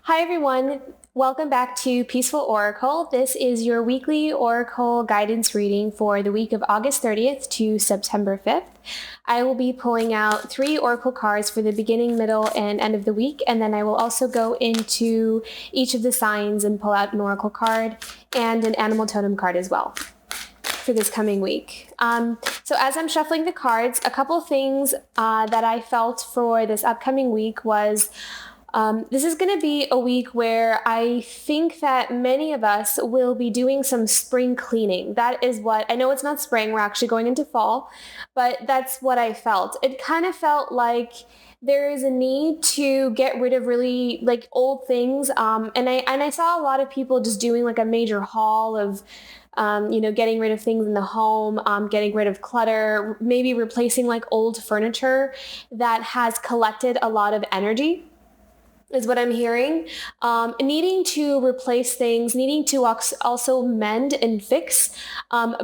Hi everyone, welcome back to Peaceful Oracle. This is your weekly Oracle guidance reading for the week of August 30th to September 5th. I will be pulling out 3 Oracle cards for the beginning, middle, and end of the week, and then I will also go into each of the signs and pull out an Oracle card and an Animal Totem card as well for this coming week. So as I'm shuffling the cards, a couple things that I felt for this upcoming week was this is going to be a week where I think that many of us will be doing some spring cleaning. That is what, I know it's not spring, we're actually going into fall, but that's what I felt. It kind of felt like there is a need to get rid of really like old things. And I saw a lot of people just doing like a major haul of getting rid of things in the home, getting rid of clutter, maybe replacing like old furniture that has collected a lot of energy is what I'm hearing. Needing to replace things, needing to also mend and fix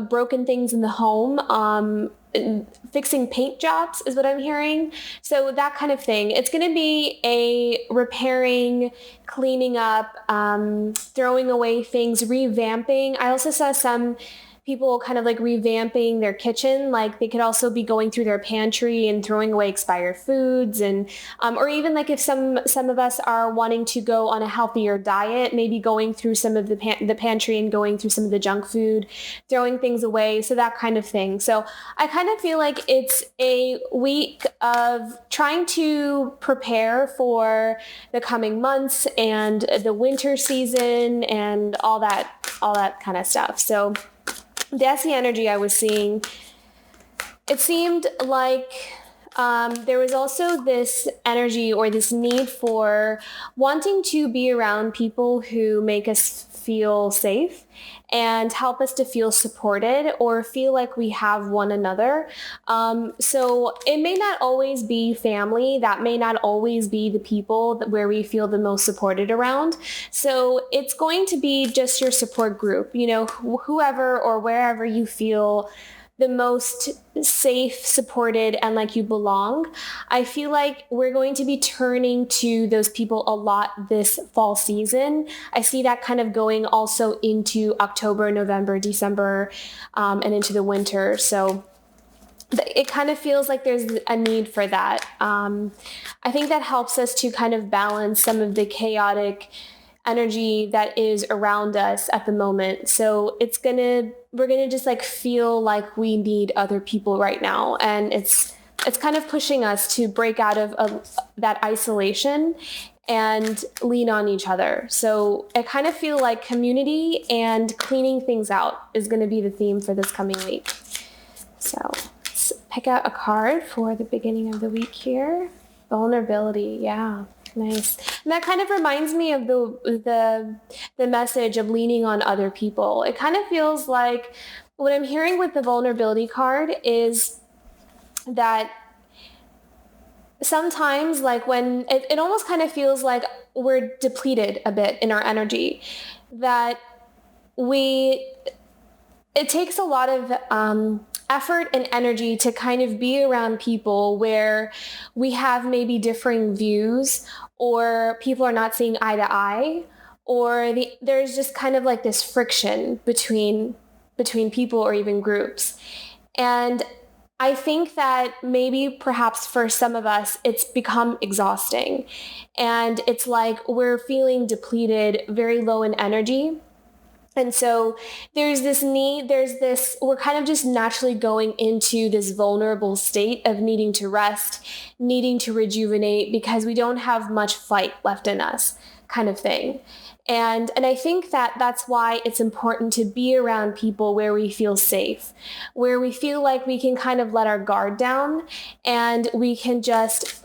broken things in the home, fixing paint jobs is what I'm hearing. So that kind of thing. It's going to be a repairing, cleaning up, throwing away things, revamping. I also saw some people kind of like revamping their kitchen. Like they could also be going through their pantry and throwing away expired foods, and or even like if some of us are wanting to go on a healthier diet, maybe going through some of the pantry and going through some of the junk food, throwing things away, so that kind of thing. So I kind of feel like it's a week of trying to prepare for the coming months and the winter season and all that kind of stuff. So that's the energy I was seeing. It seemed like there was also this energy or this need for wanting to be around people who make us feel safe and help us to feel supported or feel like we have one another. So it may not always be family. That may not always be the people where we feel the most supported around. So it's going to be just your support group, whoever or wherever you feel the most safe, supported, and like you belong. I feel like we're going to be turning to those people a lot this fall season. I see that kind of going also into October, November, December, and into the winter. So it kind of feels like there's a need for that. I think that helps us to kind of balance some of the chaotic energy that is around us at the moment. So we're gonna just like feel like we need other people right now, and it's kind of pushing us to break out of that isolation and lean on each other. So I kind of feel like community and cleaning things out is going to be the theme for this coming week. So let's pick out a card for the beginning of the week here. Vulnerability, yeah. Nice. And that kind of reminds me of the message of leaning on other people. It kind of feels like what I'm hearing with the vulnerability card is that sometimes like when it almost kind of feels like we're depleted a bit in our energy, that it takes a lot of effort and energy to kind of be around people where we have maybe differing views, or people are not seeing eye to eye, or there's just kind of like this friction between people or even groups. And I think that maybe perhaps for some of us, it's become exhausting, and it's like we're feeling depleted, very low in energy. And so we're kind of just naturally going into this vulnerable state of needing to rest, needing to rejuvenate because we don't have much fight left in us, kind of thing. And I think that that's why it's important to be around people where we feel safe, where we feel like we can kind of let our guard down and we can just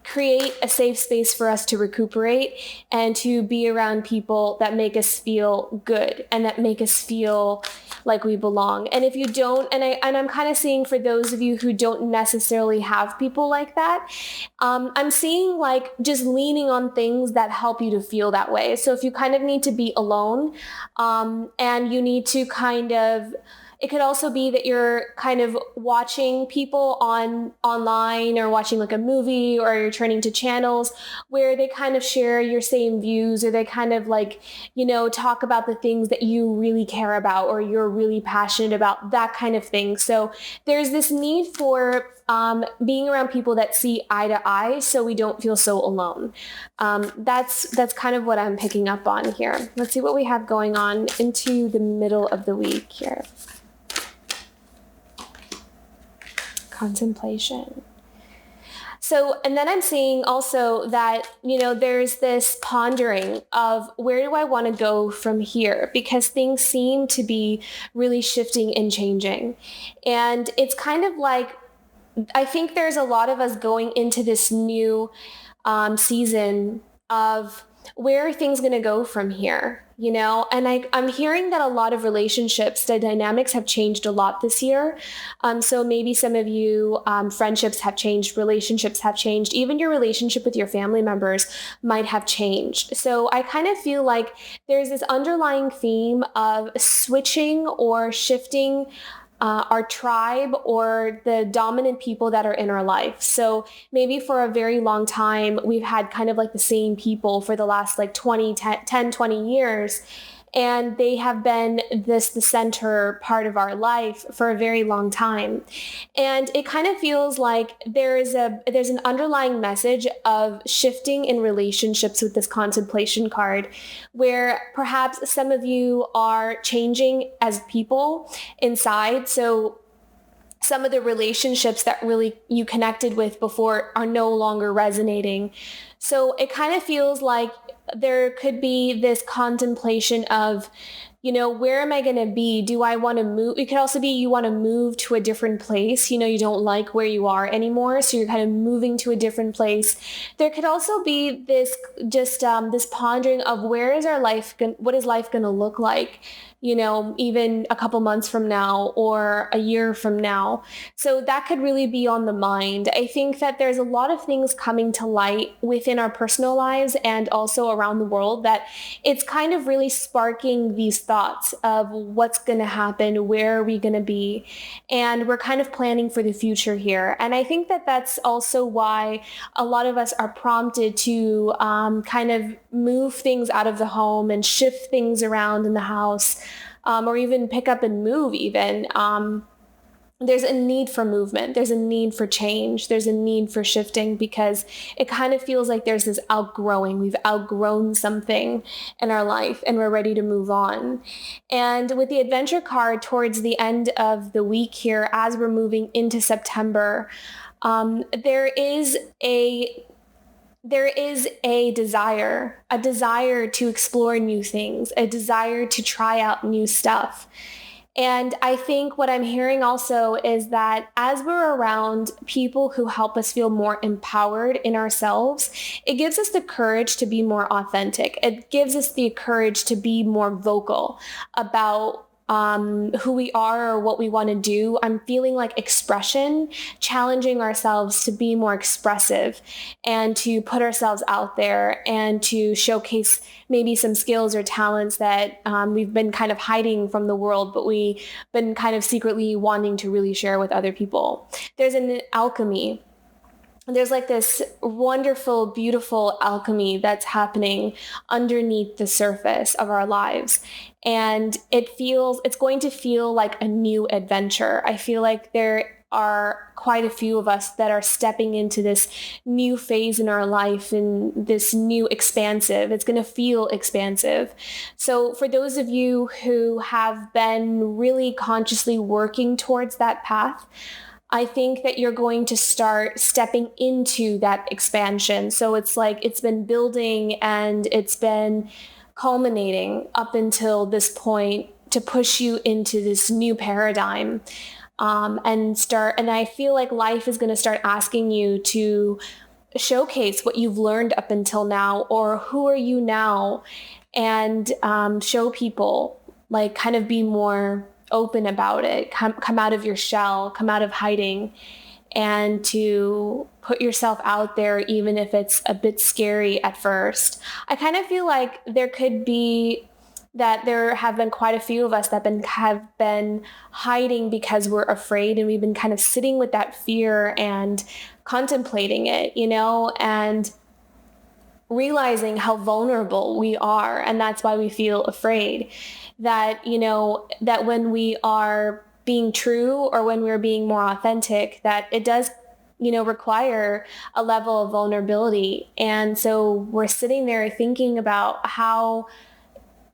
create a safe space for us to recuperate and to be around people that make us feel good and that make us feel like we belong. And if you don't, and I'm kind of seeing for those of you who don't necessarily have people like that, I'm seeing like just leaning on things that help you to feel that way. So if you kind of need to be alone, and you need to kind of It could also be that you're kind of watching people online or watching like a movie, or you're turning to channels where they kind of share your same views, or they kind of like, talk about the things that you really care about or you're really passionate about, that kind of thing. So there's this need for being around people that see eye to eye so we don't feel so alone. That's kind of what I'm picking up on here. Let's see what we have going on into the middle of the week here. Contemplation. So, and then I'm seeing also that, there's this pondering of where do I want to go from here? Because things seem to be really shifting and changing. And it's kind of like, I think there's a lot of us going into this new season of where are things going to go from here, and I'm hearing that a lot of relationships, the dynamics have changed a lot this year. So maybe some of you, friendships have changed, relationships have changed, even your relationship with your family members might have changed. So I kind of feel like there's this underlying theme of switching or shifting our tribe or the dominant people that are in our life. So maybe for a very long time, we've had kind of like the same people for the last like 10, 20 years. And they have been the center part of our life for a very long time. And it kind of feels like there's an underlying message of shifting in relationships with this contemplation card, where perhaps some of you are changing as people inside. So some of the relationships that really you connected with before are no longer resonating. So it kind of feels like there could be this contemplation of, where am I going to be? Do I want to move? It could also be you want to move to a different place. You don't like where you are anymore. So you're kind of moving to a different place. There could also be this this pondering of what is life going to look like? Even a couple months from now or a year from now. So that could really be on the mind. I think that there's a lot of things coming to light within our personal lives and also around the world that it's kind of really sparking these thoughts of what's going to happen, where are we going to be? And we're kind of planning for the future here. And I think that that's also why a lot of us are prompted to kind of move things out of the home and shift things around in the house. Or even pick up and move even. There's a need for movement. There's a need for change. There's a need for shifting because it kind of feels like there's this outgrowing. We've outgrown something in our life and we're ready to move on. And with the adventure card towards the end of the week here, as we're moving into September, there is a desire to explore new things, a desire to try out new stuff. And I think what I'm hearing also is that as we're around people who help us feel more empowered in ourselves, it gives us the courage to be more authentic. It gives us the courage to be more vocal about who we are or what we want to do. I'm feeling like expression, challenging ourselves to be more expressive and to put ourselves out there and to showcase maybe some skills or talents that we've been kind of hiding from the world, but we've been kind of secretly wanting to really share with other people. There's an alchemy. There's like this wonderful, beautiful alchemy that's happening underneath the surface of our lives. And it's going to feel like a new adventure. I feel like there are quite a few of us that are stepping into this new phase in our life and this new expansive. It's going to feel expansive. So for those of you who have been really consciously working towards that path, I think that you're going to start stepping into that expansion. So it's like it's been building and it's been culminating up until this point to push you into this new paradigm. And I feel like life is going to start asking you to showcase what you've learned up until now, or who are you now, and show people, like kind of be more open about it, come out of your shell, come out of hiding, and to put yourself out there, even if it's a bit scary at first. I kind of feel like there could be that there have been quite a few of us that have been hiding because we're afraid, and we've been kind of sitting with that fear and contemplating it, and realizing how vulnerable we are. And that's why we feel afraid that, that when we are being true, or when we're being more authentic, that it does require a level of vulnerability. And so we're sitting there thinking about how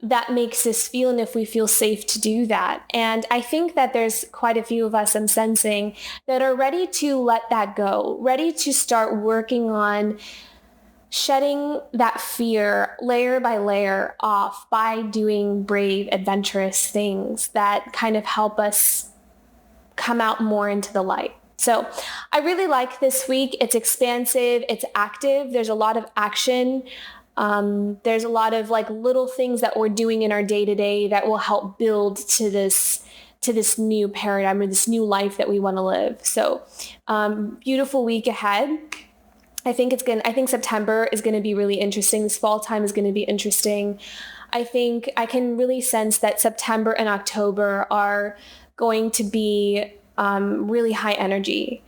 that makes us feel, and if we feel safe to do that. And I think that there's quite a few of us, I'm sensing, that are ready to let that go, ready to start working on shedding that fear layer by layer off by doing brave, adventurous things that kind of help us come out more into the light. So I really like this week. It's expansive, it's active, there's a lot of action. There's a lot of like little things that we're doing in our day-to-day that will help build to this new paradigm, or this new life that we want to live. So beautiful week ahead. I think September is going to be really interesting. This fall time is going to be interesting. I think I can really sense that September and October are going to be really high energy.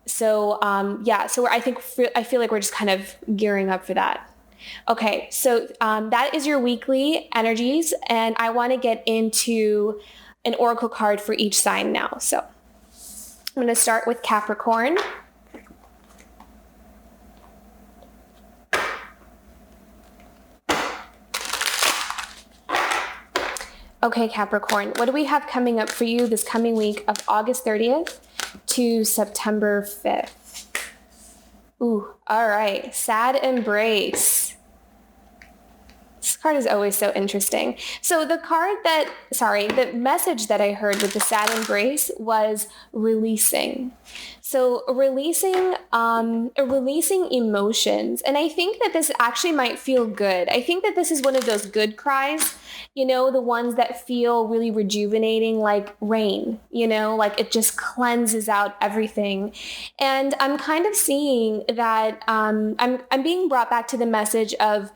So I feel like we're just kind of gearing up for that. Okay, so that is your weekly energies, and I want to get into an oracle card for each sign now. So I'm going to start with Capricorn. Okay, Capricorn, what do we have coming up for you this coming week of August 30th to September 5th? Ooh, all right, Sad Embrace. This card is always so interesting. So the message that I heard with the Sad Embrace was releasing. So releasing emotions. And I think that this actually might feel good. I think that this is one of those good cries, the ones that feel really rejuvenating, like rain, like it just cleanses out everything. And I'm kind of seeing that I'm being brought back to the message of,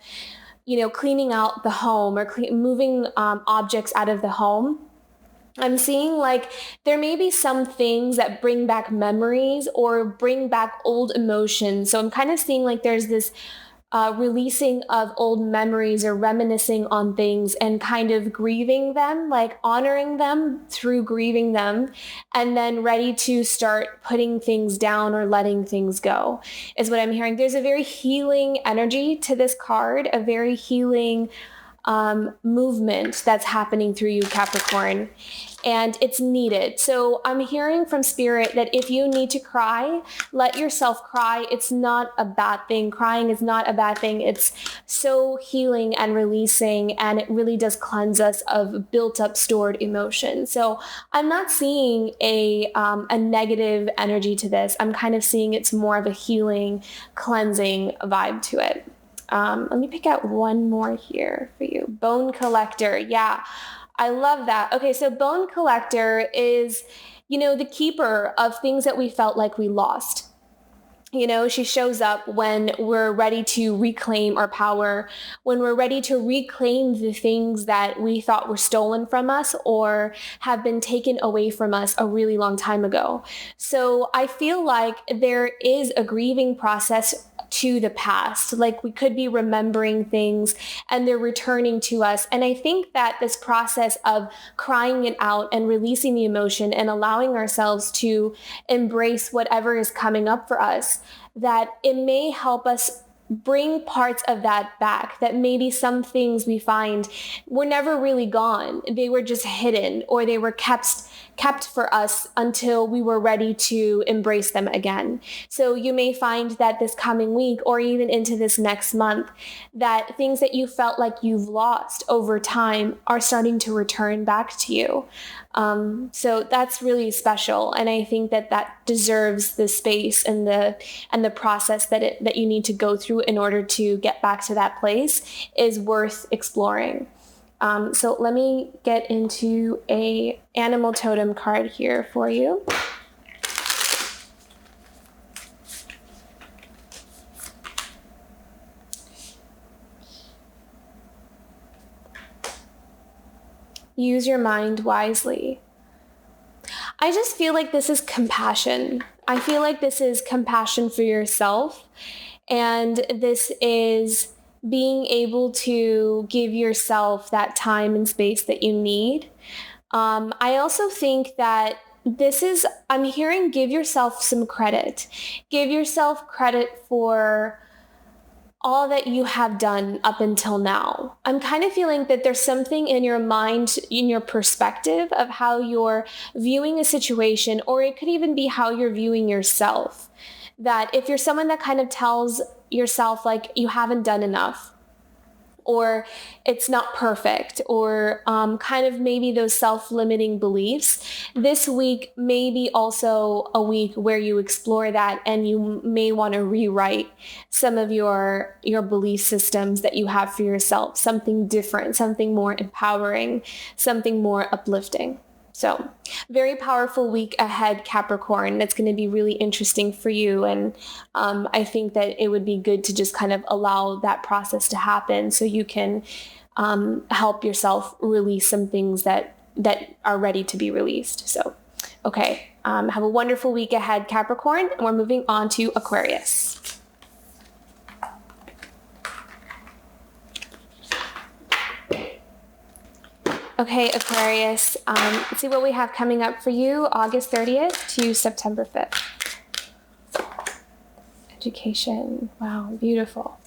cleaning out the home, or moving objects out of the home. I'm seeing like there may be some things that bring back memories or bring back old emotions. So I'm kind of seeing like there's this releasing of old memories, or reminiscing on things and kind of grieving them, like honoring them through grieving them, and then ready to start putting things down or letting things go is what I'm hearing. There's a very healing energy to this card, a very healing movement that's happening through you, Capricorn, and it's needed. So I'm hearing from Spirit that if you need to cry, let yourself cry. It's not a bad thing. Crying is not a bad thing. It's so healing and releasing, and it really does cleanse us of built up, stored emotion. So I'm not seeing a negative energy to this. I'm kind of seeing it's more of a healing, cleansing vibe to it. Let me pick out one more here for you. Bone Collector. Yeah, I love that. Okay, so Bone Collector is, the keeper of things that we felt like we lost. She shows up when we're ready to reclaim our power, when we're ready to reclaim the things that we thought were stolen from us or have been taken away from us a really long time ago. So I feel like there is a grieving process to the past. Like we could be remembering things and they're returning to us. And I think that this process of crying it out and releasing the emotion and allowing ourselves to embrace whatever is coming up for us, that it may help us bring parts of that back, that maybe some things we find were never really gone. They were just hidden, or they were kept for us until we were ready to embrace them again. So you may find that this coming week, or even into this next month, that things that you felt like you've lost over time are starting to return back to you. So that's really special. And I think that deserves the space and the process that you need to go through in order to get back to that place is worth exploring. So let me get into a animal totem card here for you. Use your mind wisely. I just feel like this is compassion. I feel like this is compassion for yourself, and this is being able to give yourself that time and space that you need. I also think that I'm hearing give yourself some credit. Give yourself credit for all that you have done up until now. I'm kind of feeling that there's something in your mind, in your perspective of how you're viewing a situation, or it could even be how you're viewing yourself. That if you're someone that kind of tells yourself like you haven't done enough, or it's not perfect, or kind of maybe those self-limiting beliefs, this week may be also a week where you explore that, and you may want to rewrite some of your belief systems that you have for yourself, something different, something more empowering, something more uplifting. So very powerful week ahead, Capricorn. That's going to be really interesting for you. And I think that it would be good to just kind of allow that process to happen so you can help yourself release some things that are ready to be released. So, okay. Have a wonderful week ahead, Capricorn. And we're moving on to Aquarius. Okay, Aquarius, let's see what we have coming up for you, August 30th to September 5th. Education. Wow, beautiful.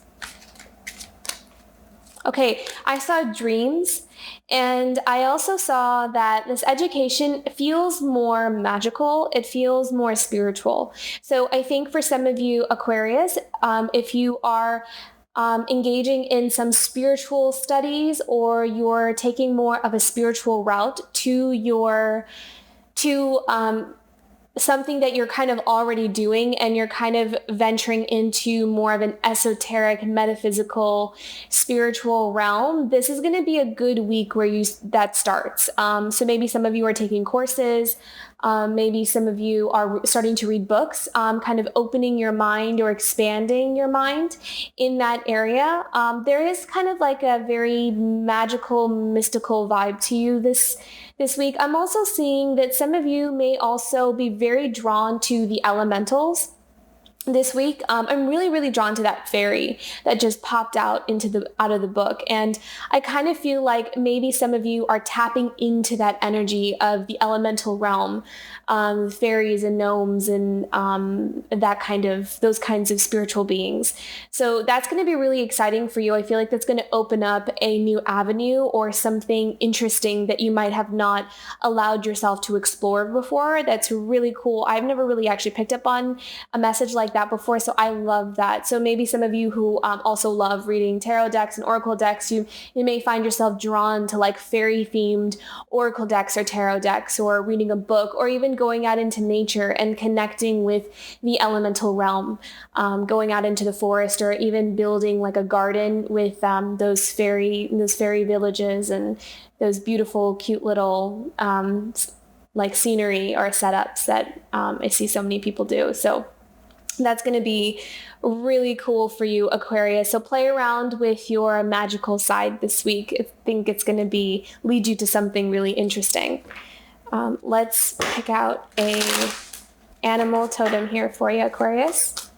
Okay, I saw dreams, and I also saw that this education feels more magical. It feels more spiritual. So I think for some of you, Aquarius, if you are engaging in some spiritual studies, or you're taking more of a spiritual route to something that you're kind of already doing, and you're kind of venturing into more of an esoteric, metaphysical, spiritual realm, this is going to be a good week where that starts. So maybe some of you are taking courses. Maybe some of you are starting to read books, kind of opening your mind or expanding your mind in that area. There is kind of like a very magical, mystical vibe to you this week. I'm also seeing that some of you may also be very drawn to the elementals this week. I'm really, really drawn to that fairy that just popped out of the book. And I kind of feel like maybe some of you are tapping into that energy of the elemental realm, fairies and gnomes and those kinds of spiritual beings. So that's going to be really exciting for you. I feel like that's going to open up a new avenue or something interesting that you might have not allowed yourself to explore before. That's really cool. I've never really actually picked up on a message like that before, so I love that. So maybe some of you who also love reading tarot decks and oracle decks, you may find yourself drawn to like fairy themed oracle decks or tarot decks, or reading a book, or even going out into nature and connecting with the elemental realm, going out into the forest, or even building like a garden with those fairy villages and those beautiful, cute little like scenery or setups that I see so many people do. So that's going to be really cool for you, Aquarius. So play around with your magical side this week. I think it's going to lead you to something really interesting. Let's pick out a animal totem here for you, Aquarius.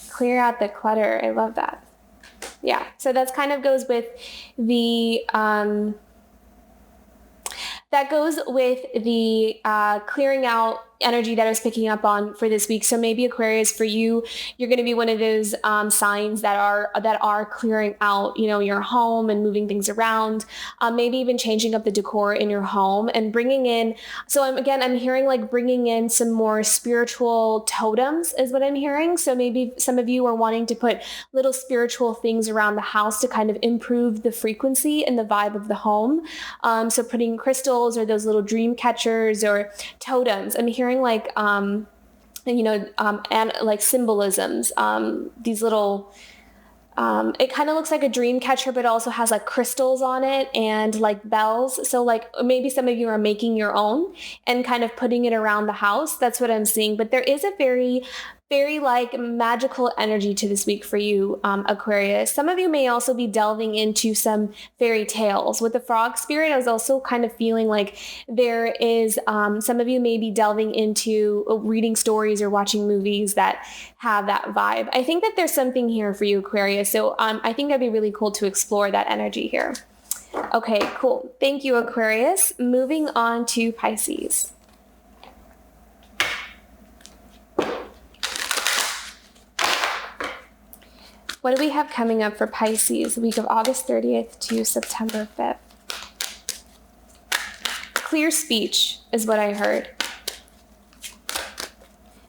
Clear out the clutter. I love that. Yeah, so that's kind of goes with the clearing out energy that I was picking up on for this week. So maybe Aquarius, for you, you're going to be one of those signs that are clearing out, your home and moving things around, maybe even changing up the decor in your home and bringing in. So I'm hearing like bringing in some more spiritual totems is what I'm hearing. So maybe some of you are wanting to put little spiritual things around the house to kind of improve the frequency and the vibe of the home. So putting crystals or those little dream catchers or totems. I'm hearing like, and like symbolisms, these little, it kind of looks like a dream catcher, but also has like crystals on it and like bells. So like maybe some of you are making your own and kind of putting it around the house. That's what I'm seeing. But there is a very very like magical energy to this week for you, Aquarius. Some of you may also be delving into some fairy tales. With the frog spirit, I was also kind of feeling like there is, some of you may be delving into reading stories or watching movies that have that vibe. I think that there's something here for you, Aquarius. So I think that'd be really cool to explore that energy here. Okay, cool. Thank you, Aquarius. Moving on to Pisces. What do we have coming up for Pisces, the week of August 30th to September 5th? Clear speech is what I heard.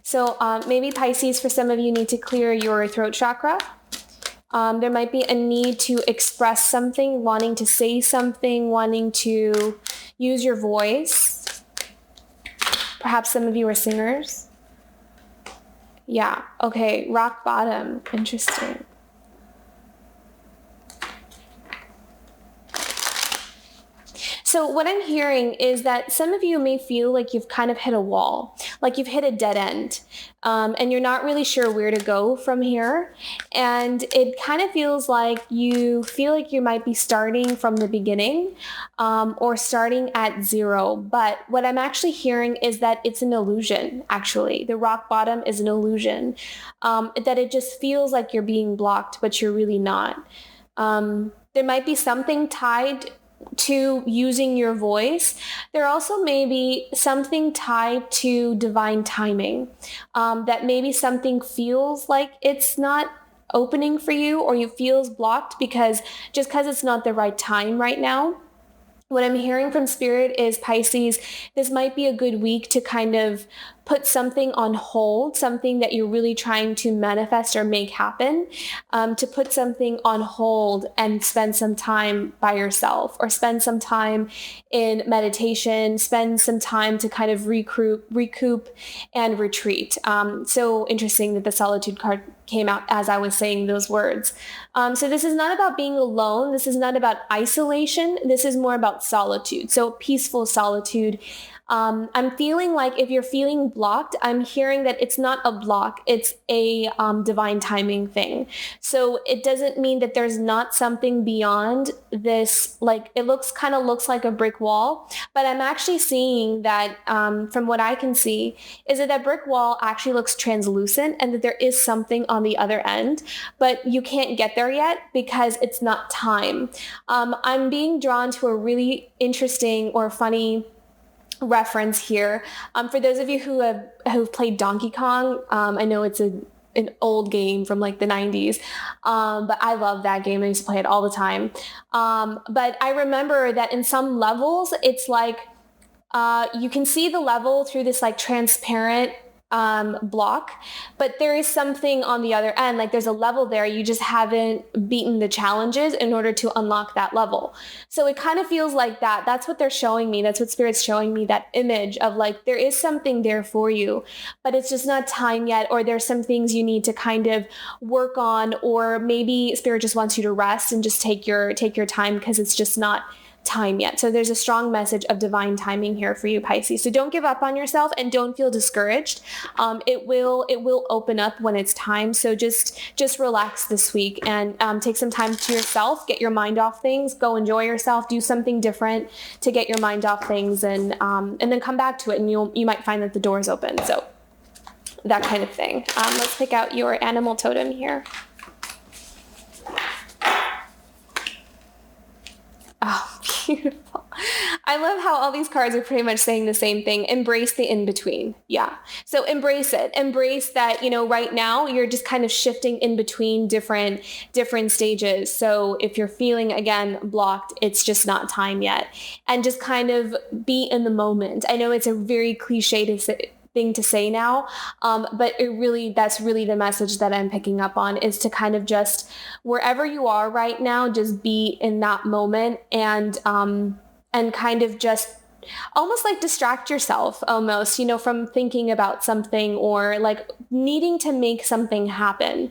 So maybe Pisces, for some of you, need to clear your throat chakra. There might be a need to express something, wanting to say something, wanting to use your voice. Perhaps some of you are singers. Yeah, okay, rock bottom, interesting. So what I'm hearing is that some of you may feel like you've kind of hit a wall, like you've hit a dead end, and you're not really sure where to go from here. And it kind of feels like you feel like you might be starting from the beginning, or starting at zero. But what I'm actually hearing is that it's an illusion, actually. The rock bottom is an illusion, that it just feels like you're being blocked, but you're really not. There might be something tied to using your voice. There also may be something tied to divine timing, that maybe something feels like it's not opening for you, or you feels blocked because it's not the right time right now. What I'm hearing from Spirit is, Pisces, this might be a good week to kind of put something on hold, something that you're really trying to manifest or make happen, to put something on hold and spend some time by yourself, or spend some time in meditation, spend some time to kind of recoup and retreat. So interesting that the Solitude card came out as I was saying those words. So this is not about being alone. This is not about isolation. This is more about solitude. So peaceful solitude. I'm feeling like if you're feeling blocked, I'm hearing that it's not a block, it's a divine timing thing. So it doesn't mean that there's not something beyond this, like it kind of looks like a brick wall, but I'm actually seeing that, from what I can see, is that brick wall actually looks translucent, and that there is something on the other end, but you can't get there yet because it's not time. I'm being drawn to a really interesting or funny reference here. For those of you who've played Donkey Kong, I know it's an old game from like the 90s, but I love that game. I used to play it all the time. But I remember that in some levels, it's like you can see the level through this like transparent block, but there is something on the other end, like there's a level there, you just haven't beaten the challenges in order to unlock that level. So it kind of feels like that's what they're showing me. That's what Spirit's showing me, that image of like, there is something there for you, but it's just not time yet, or there's some things you need to kind of work on, or maybe Spirit just wants you to rest and just take your time because it's just not time yet. So there's a strong message of divine timing here for you, Pisces. So don't give up on yourself and don't feel discouraged. It will open up when it's time. So just relax this week and take some time to yourself, get your mind off things, go enjoy yourself, do something different to get your mind off things, and then come back to it, and you might find that the door is open. So that kind of thing. Let's pick out your animal totem here. Oh, beautiful. I love how all these cards are pretty much saying the same thing. Embrace the in-between. Yeah. So embrace it. Embrace that, right now you're just kind of shifting in between different stages. So if you're feeling, again, blocked, it's just not time yet. And just kind of be in the moment. I know it's a very cliche thing to say now, but that's really the message that I'm picking up on, is to kind of just, wherever you are right now, just be in that moment, and kind of just almost like distract yourself almost, from thinking about something, or like needing to make something happen.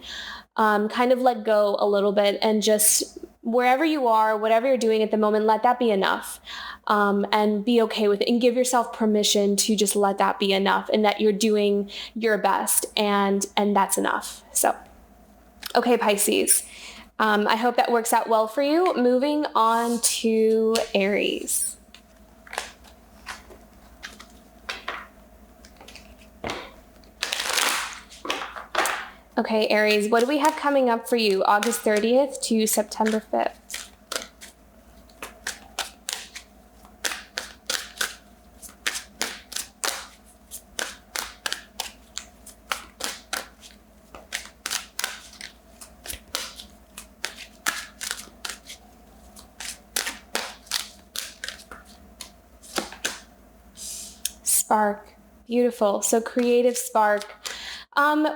Kind of let go a little bit and just wherever you are, whatever you're doing at the moment, let that be enough, and be okay with it, and give yourself permission to just let that be enough, and that you're doing your best, and that's enough. So, okay, Pisces. I hope that works out well for you. Moving on to Aries. Okay, Aries, what do we have coming up for you August 30th to September 5th? Spark. Beautiful. So creative spark.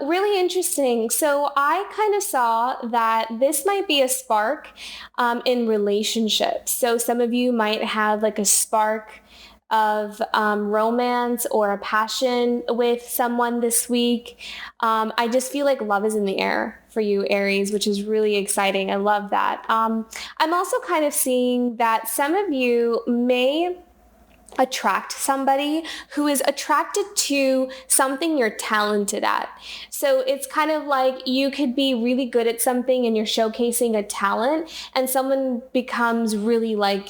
Really interesting. So I kind of saw that this might be a spark in relationships. So some of you might have like a spark of romance or a passion with someone this week. I just feel like love is in the air for you, Aries, which is really exciting. I love that. I'm also kind of seeing that some of you may attract somebody who is attracted to something you're talented at. So it's kind of like you could be really good at something and you're showcasing a talent, and someone becomes really like,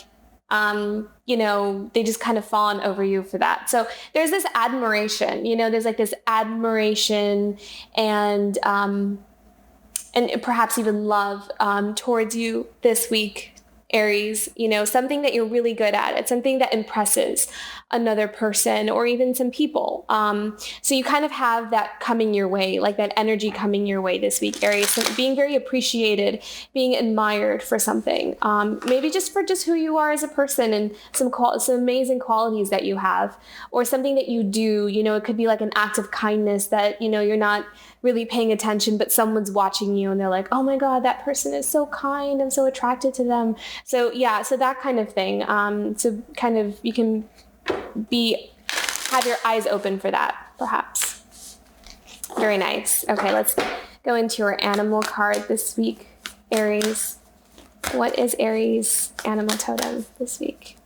they just kind of fawn over you for that. So there's this admiration, there's like this admiration and perhaps even love towards you this week, Aries, something that you're really good at. It's something that impresses another person or even some people. So you kind of have that coming your way, like that energy coming your way this week, Aries. So being very appreciated, being admired for something, maybe just for who you are as a person and some amazing qualities that you have, or something that you do. It could be like an act of kindness that, you're not really paying attention, but someone's watching you and they're like, oh my God, that person is so kind. I'm so attracted to them. So yeah, so that kind of thing. So kind of, you can have your eyes open for that, perhaps. Very nice. Okay, let's go into your animal card this week, Aries. What is Aries' animal totem this week?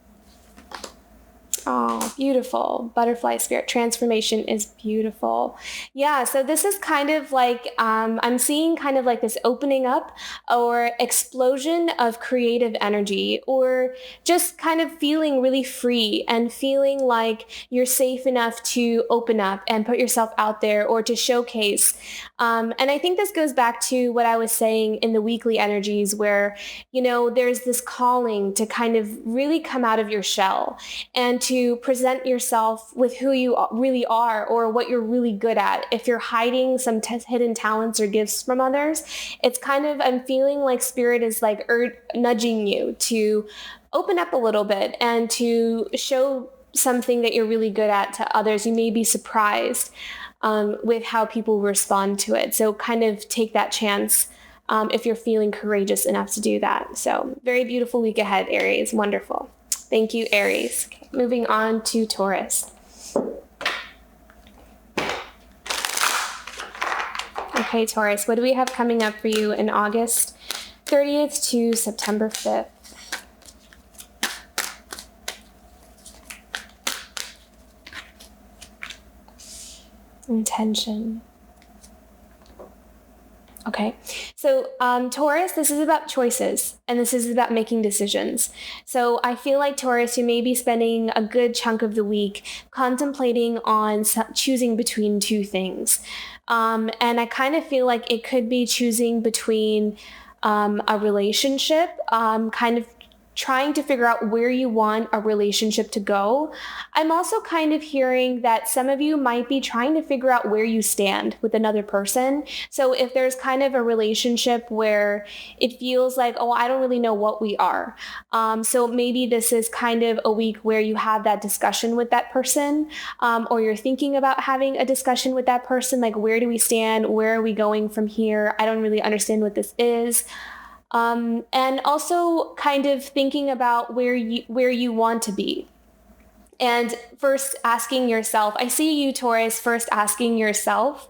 Oh, beautiful. Butterfly spirit. Transformation is beautiful. Yeah, so this is kind of like, I'm seeing kind of like this opening up or explosion of creative energy, or just kind of feeling really free and feeling like you're safe enough to open up and put yourself out there or to showcase. And I think this goes back to what I was saying in the weekly energies where, there's this calling to kind of really come out of your shell and to present yourself with who you really are or what you're really good at. If you're hiding some hidden talents or gifts from others, it's kind of, I'm feeling like spirit is like nudging you to open up a little bit and to show something that you're really good at to others. You may be surprised with how people respond to it. So kind of take that chance if you're feeling courageous enough to do that. So very beautiful week ahead, Aries. Wonderful. Thank you, Aries. Okay, moving on to Taurus. Okay, Taurus, what do we have coming up for you in August 30th to September 5th? Intention. Okay, so Taurus, this is about choices, and this is about making decisions. So I feel like Taurus, you may be spending a good chunk of the week contemplating on choosing between two things. And I kind of feel like it could be choosing between a relationship, kind of trying to figure out where you want a relationship to go. I'm also kind of hearing that some of you might be trying to figure out where you stand with another person. So if there's kind of a relationship where it feels like, oh, I don't really know what we are. So maybe this is kind of a week where you have that discussion with that person, or you're thinking about having a discussion with that person, like, where do we stand? Where are we going from here? I don't really understand what this is. And also kind of thinking about where you want to be. And first asking yourself, I see you, Taurus, first asking yourself,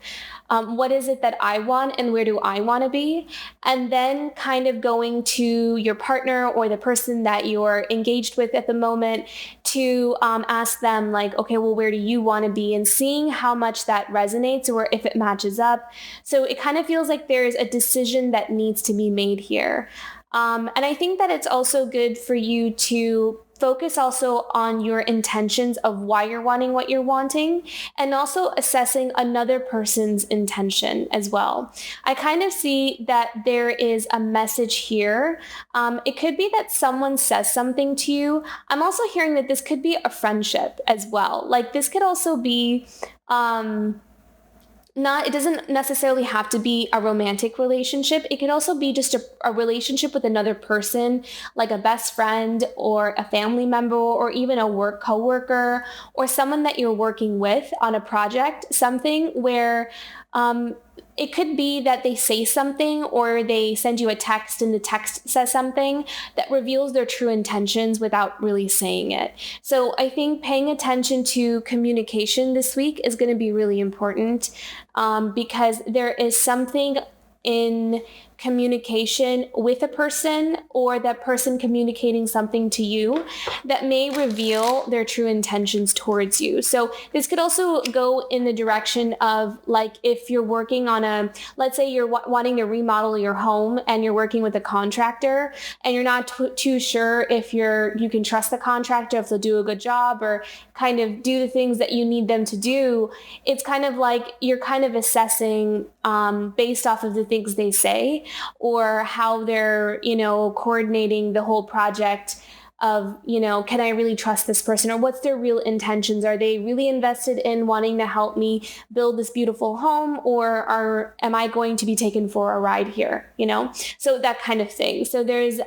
what is it that I want and where do I want to be? And then kind of going to your partner or the person that you're engaged with at the moment to ask them like, okay, well, where do you want to be? And seeing how much that resonates or if it matches up. So it kind of feels like there's a decision that needs to be made here. And I think that it's also good for you to focus also on your intentions of why you're wanting what you're wanting, and also assessing another person's intention as well. I kind of see that there is a message here. It could be that someone says something to you. I'm also hearing that this could be a friendship as well. Like this could also be, it doesn't necessarily have to be a romantic relationship. It could also be just a relationship with another person, like a best friend or a family member or even a work coworker or someone that you're working with on a project, something where it could be that they say something or they send you a text and the text says something that reveals their true intentions without really saying it. So I think paying attention to communication this week is going to be really important because there is something in communication with a person or that person communicating something to you that may reveal their true intentions towards you. So this could also go in the direction of like if you're working on let's say you're wanting to remodel your home and you're working with a contractor and you're not too sure if you can trust the contractor, if they'll do a good job or kind of do the things that you need them to do. It's kind of like you're kind of assessing based off of the things they say or how they're, coordinating the whole project of, can I really trust this person or what's their real intentions? Are they really invested in wanting to help me build this beautiful home or am I going to be taken for a ride here? So that kind of thing. So there's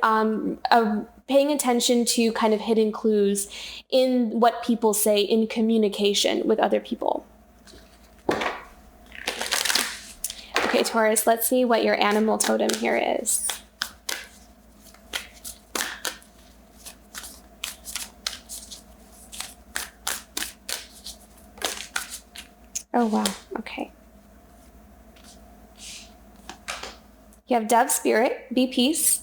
paying attention to kind of hidden clues in what people say in communication with other people. Okay, Taurus, let's see what your animal totem here is. Oh, wow. Okay. You have dove spirit, be peace,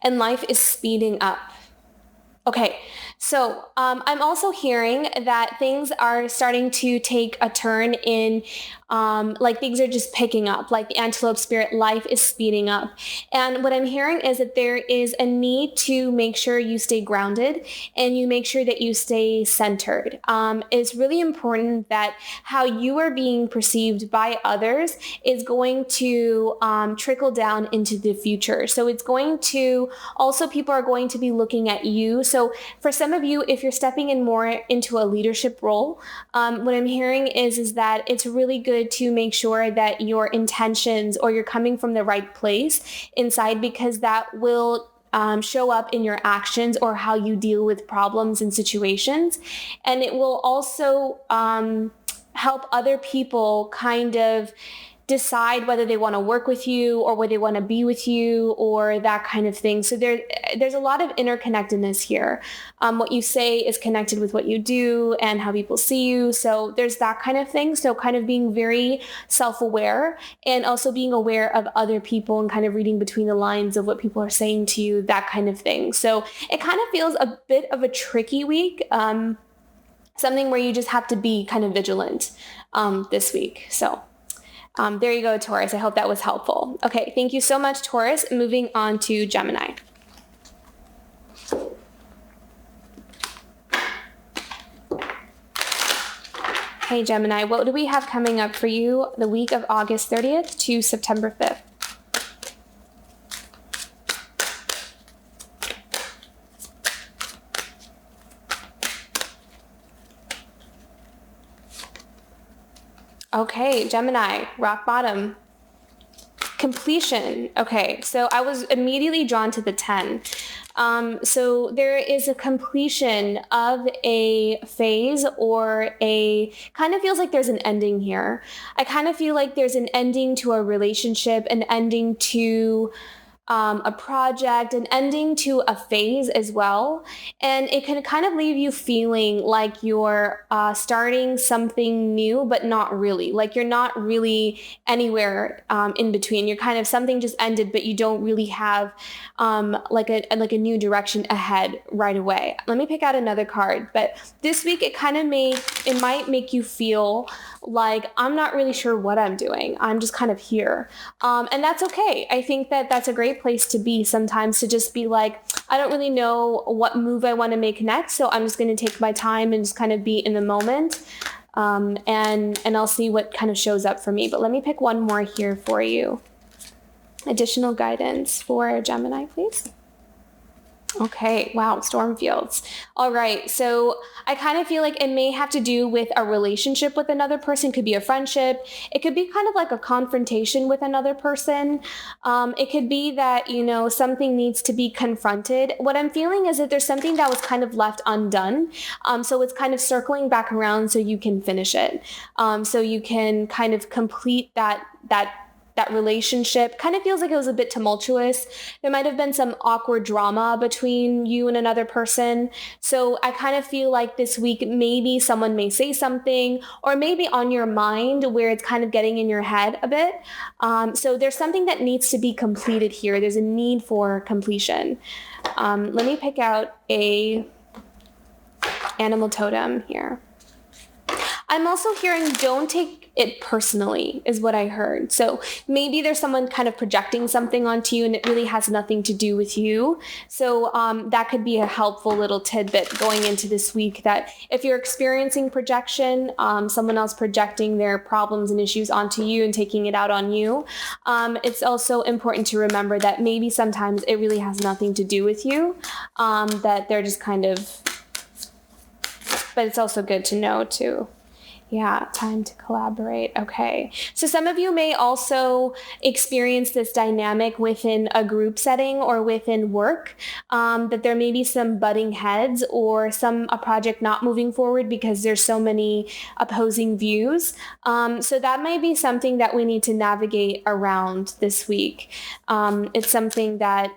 and life is speeding up. Okay, so I'm also hearing that things are starting to take a turn in, like things are just picking up, like the antelope spirit, life is speeding up. And what I'm hearing is that there is a need to make sure you stay grounded and you make sure that you stay centered. It's really important that how you are being perceived by others is going to trickle down into the future. So it's going to, also people are going to be looking at you. So for some of you, if you're stepping in more into a leadership role, what I'm hearing is that it's really good to make sure that your intentions or you're coming from the right place inside, because that will show up in your actions or how you deal with problems and situations. And it will also help other people kind of decide whether they want to work with you or whether they want to be with you or that kind of thing. So there's a lot of interconnectedness here. What you say is connected with what you do and how people see you. So there's that kind of thing. So kind of being very self-aware and also being aware of other people and kind of reading between the lines of what people are saying to you, that kind of thing. So it kind of feels a bit of a tricky week, something where you just have to be kind of vigilant this week. So there you go, Taurus. I hope that was helpful. Okay, thank you so much, Taurus. Moving on to Gemini. Hey, Gemini, what do we have coming up for you the week of August 30th to September 5th? Okay, Gemini, rock bottom. Completion. Okay, so I was immediately drawn to the 10. So there is a completion of a phase or kind of feels like there's an ending here. I kind of feel like there's an ending to a relationship, an ending to a project, an ending to a phase as well. And it can kind of leave you feeling like you're starting something new, but not really. Like you're not really anywhere in between. You're kind of, something just ended, but you don't really have like a new direction ahead right away. Let me pick out another card. But this week it might make you feel like, I'm not really sure what I'm doing. I'm just kind of here. And that's okay. I think that that's a great place to be sometimes, to just be like, I don't really know what move I want to make next. So I'm just going to take my time and just kind of be in the moment. And I'll see what kind of shows up for me. But let me pick one more here for you. Additional guidance for Gemini, please. Okay, wow, storm fields. All right, so I kind of feel like it may have to do with a relationship with another person. It could be a friendship. It could be kind of like a confrontation with another person. It could be that, something needs to be confronted. What I'm feeling is that there's something that was kind of left undone. So it's kind of circling back around so you can finish it. So you can kind of complete that relationship. Kind of feels like it was a bit tumultuous. There might have been some awkward drama between you and another person. So I kind of feel like this week, maybe someone may say something, or maybe on your mind where it's kind of getting in your head a bit. So there's something that needs to be completed here. There's a need for completion. Let me pick out a animal totem here. I'm also hearing, don't take it personally, is what I heard. So maybe there's someone kind of projecting something onto you and it really has nothing to do with you. So that could be a helpful little tidbit going into this week, that if you're experiencing projection, someone else projecting their problems and issues onto you and taking it out on you, it's also important to remember that maybe sometimes it really has nothing to do with you, that they're just kind of, but it's also good to know too. Yeah, time to collaborate. Okay. So some of you may also experience this dynamic within a group setting or within work, that there may be some butting heads or a project not moving forward because there's so many opposing views. So that might be something that we need to navigate around this week. It's something that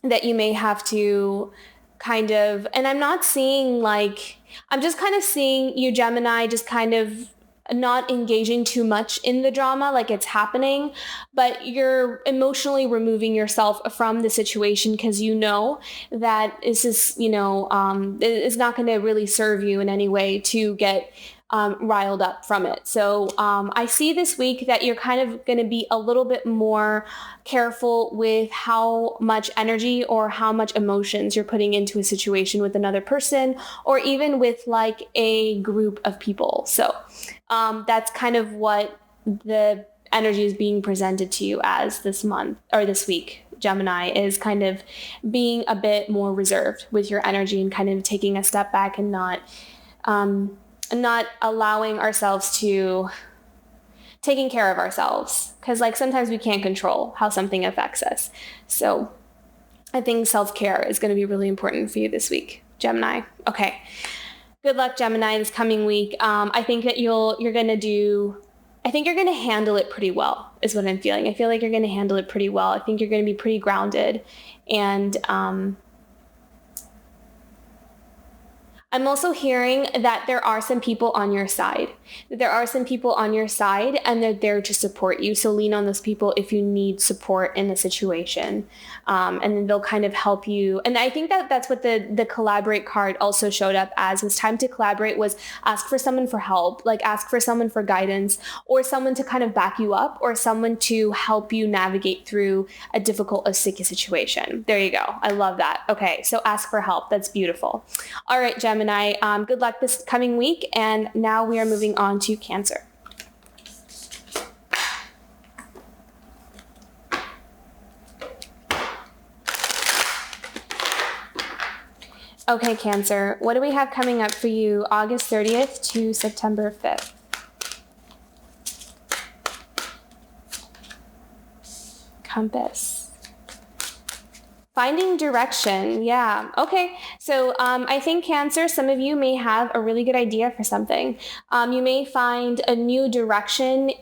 you may have to kind of, and I'm not seeing I'm just kind of seeing you, Gemini, just kind of not engaging too much in the drama, like it's happening, but you're emotionally removing yourself from the situation because you know that this is, it's not going to really serve you in any way to get riled up from it. So I see this week that you're kind of going to be a little bit more careful with how much energy or how much emotions you're putting into a situation with another person, or even with like a group of people. So that's kind of what the energy is being presented to you as this month or this week. Gemini is kind of being a bit more reserved with your energy and kind of taking a step back and not allowing ourselves to taking care of ourselves, because sometimes we can't control how something affects us. So I think self-care is going to be really important for you this week, Gemini. Okay. Good luck, Gemini, this coming week. I think that you're going to handle it pretty well, is what I'm feeling. I feel like you're going to handle it pretty well. I think you're going to be pretty grounded, and I'm also hearing that there are some people on your side. And they're there to support you. So lean on those people if you need support in a situation. And then they'll kind of help you. And I think that that's what the collaborate card also showed up as. Was time to collaborate was ask for someone for help, ask for someone for guidance, or someone to kind of back you up, or someone to help you navigate through a difficult or sticky situation. There you go. I love that. Okay, so ask for help. That's beautiful. All right, Gemini. Good luck this coming week. And now we are moving on to Cancer. Okay, Cancer, what do we have coming up for you August 30th to September 5th? Compass. Finding direction. Yeah. Okay. So I think Cancer, some of you may have a really good idea for something. You may find a new direction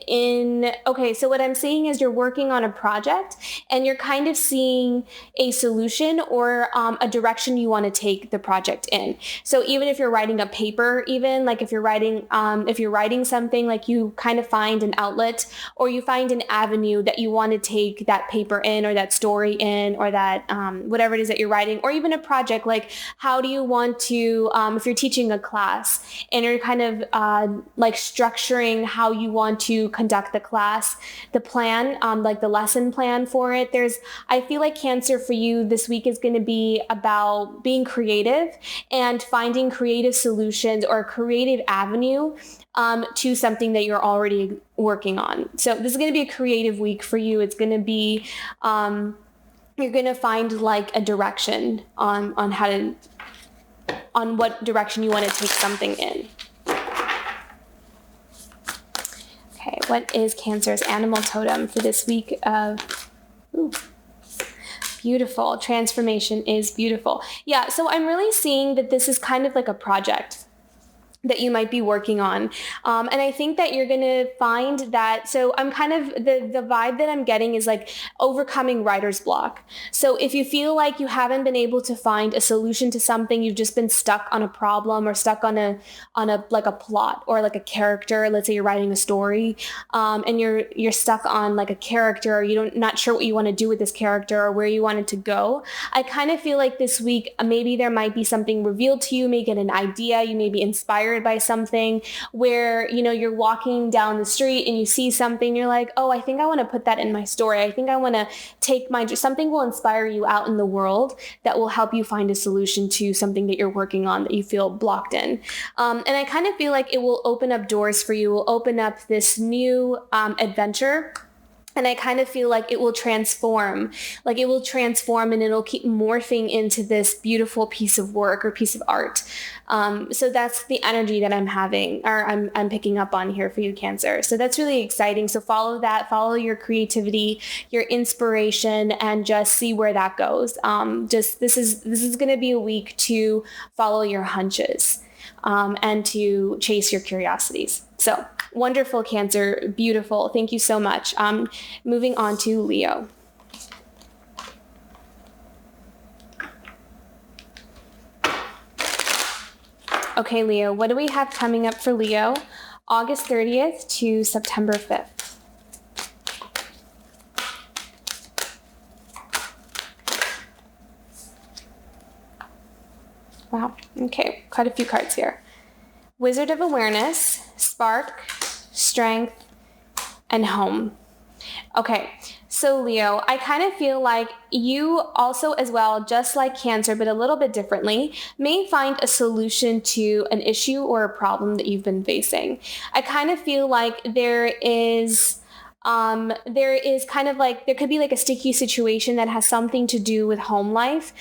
okay, so what I'm seeing is you're working on a project and you're kind of seeing a solution or a direction you want to take the project in. So even if you're writing a paper, even like if you're writing something, like you kind of find an outlet or you find an avenue that you want to take that paper in or that story in or that whatever it is that you're writing, or even a project, like how do you want to, if you're teaching a class and you're kind of like structuring how you want to conduct the class, the plan, like the lesson plan for it. I feel like Cancer for you this week is going to be about being creative and finding creative solutions or a creative avenue to something that you're already working on. So this is going to be a creative week for you. It's going to be, you're going to find like a direction on what direction you want to take something in. Okay, what is Cancer's animal totem for this week of, beautiful, transformation is beautiful. Yeah, so I'm really seeing that this is kind of like a project that you might be working on. And I think that you're going to find that, so I'm kind of, the vibe that I'm getting is like overcoming writer's block. So if you feel like you haven't been able to find a solution to something, you've just been stuck on a problem or stuck on a like a plot or like a character, let's say you're writing a story, and you're stuck on like a character, or not sure what you want to do with this character or where you want it to go. I kind of feel like this week, maybe there might be something revealed to you, may get an idea, you may be inspired by something where, you're walking down the street and you see something, you're like, oh, I think I want to put that in my story. I think I want to something will inspire you out in the world that will help you find a solution to something that you're working on that you feel blocked in. And I kind of feel like it will open up doors for you, will open up this new adventure. And I kind of feel like it will transform and it'll keep morphing into this beautiful piece of work or piece of art. So that's the energy that I'm having, or I'm picking up on here for you, Cancer. So that's really exciting. So follow that, follow your creativity, your inspiration, and just see where that goes. This is going to be a week to follow your hunches, and to chase your curiosities. So wonderful, Cancer. Beautiful. Thank you so much. Moving on to Leo. Okay, Leo, what do we have coming up for Leo? August 30th to September 5th. Wow. Okay, quite a few cards here. Wizard of Awareness, Spark, Strength, and Home. Okay, so Leo, I kind of feel like you also as well, just like Cancer, but a little bit differently, may find a solution to an issue or a problem that you've been facing. I kind of feel like there is kind of like, there could be like a sticky situation that has something to do with home life,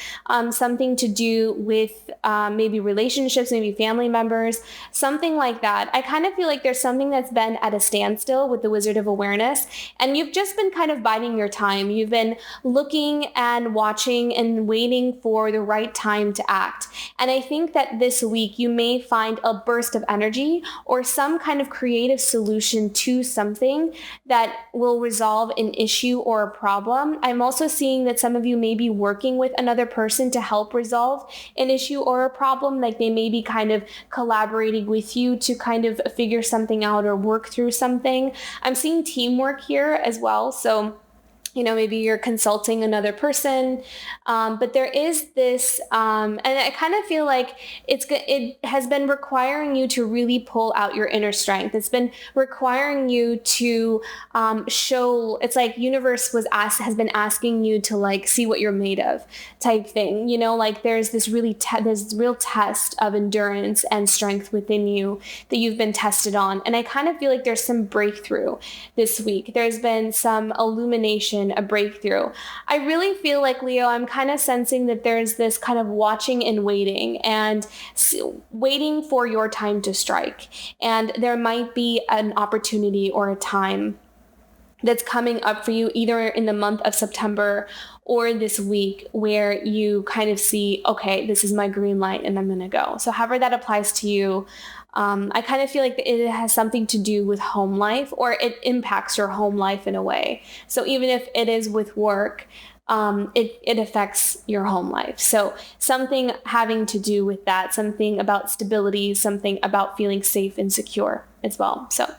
something to do with maybe relationships, maybe family members, something like that. I kind of feel like there's something that's been at a standstill with the Wizard of Awareness, and you've just been kind of biding your time. You've been looking and watching and waiting for the right time to act. And I think that this week you may find a burst of energy or some kind of creative solution to something that will resolve an issue or a problem. I'm also seeing that some of you may be working with another person to help resolve an issue or a problem. Like they may be kind of collaborating with you to kind of figure something out or work through something. I'm seeing teamwork here as well. So maybe you're consulting another person, but there is this, and I kind of feel like it has been requiring you to really pull out your inner strength. It's been requiring you to show. It's like universe has been asking you to like see what you're made of, type thing. Like there's this real test of endurance and strength within you that you've been tested on, and I kind of feel like there's some breakthrough this week. There's been some illumination, a breakthrough. I really feel like, Leo, I'm kind of sensing that there's this kind of watching and waiting for your time to strike. And there might be an opportunity or a time that's coming up for you either in the month of September or this week, where you kind of see, okay, this is my green light and I'm going to go. So however that applies to you, I kind of feel like it has something to do with home life, or it impacts your home life in a way. So even if it is with work, it affects your home life. So something having to do with that, something about stability, something about feeling safe and secure as well. So,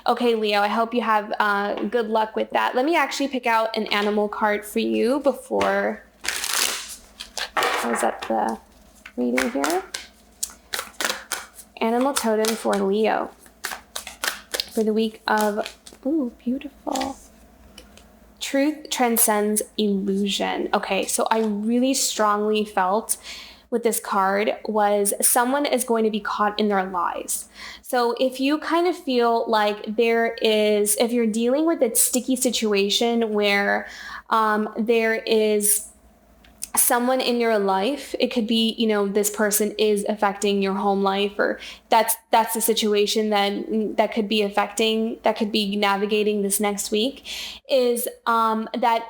okay, Leo, I hope you have good luck with that. Let me actually pick out an animal card for you before I close up the reading here. Animal totem for Leo for the week of, ooh, beautiful. Truth transcends illusion. Okay, so I really strongly felt with this card was someone is going to be caught in their lies. So if you kind of feel like if you're dealing with a sticky situation where there is someone in your life, it could be, this person is affecting your home life, or that's the situation that could be navigating this next week, is that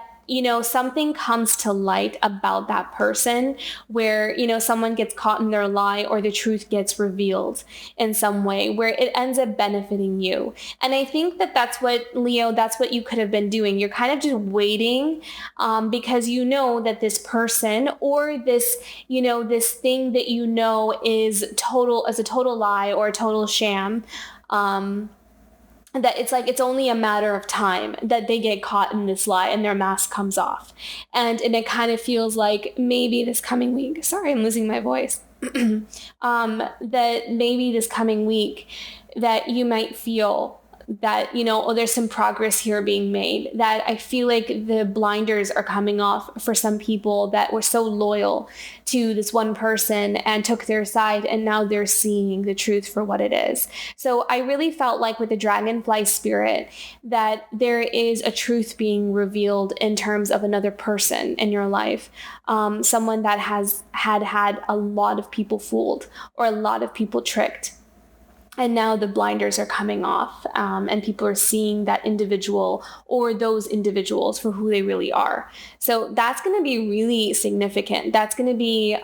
something comes to light about that person where, someone gets caught in their lie, or the truth gets revealed in some way where it ends up benefiting you. And I think that's what, Leo, that's what you could have been doing. You're kind of just waiting because that this person, or this, this thing that is a total lie or a total sham, that it's only a matter of time that they get caught in this lie and their mask comes off. And it kind of feels like maybe this coming week, sorry, I'm losing my voice, that maybe this coming week that you might feel that, there's some progress here being made, that I feel like the blinders are coming off for some people that were so loyal to this one person and took their side, and now they're seeing the truth for what it is. So I really felt like with the dragonfly spirit that there is a truth being revealed in terms of another person in your life, someone that has had a lot of people fooled or a lot of people tricked. And now the blinders are coming off, and people are seeing that individual or those individuals for who they really are. So that's going to be really significant. That's going to be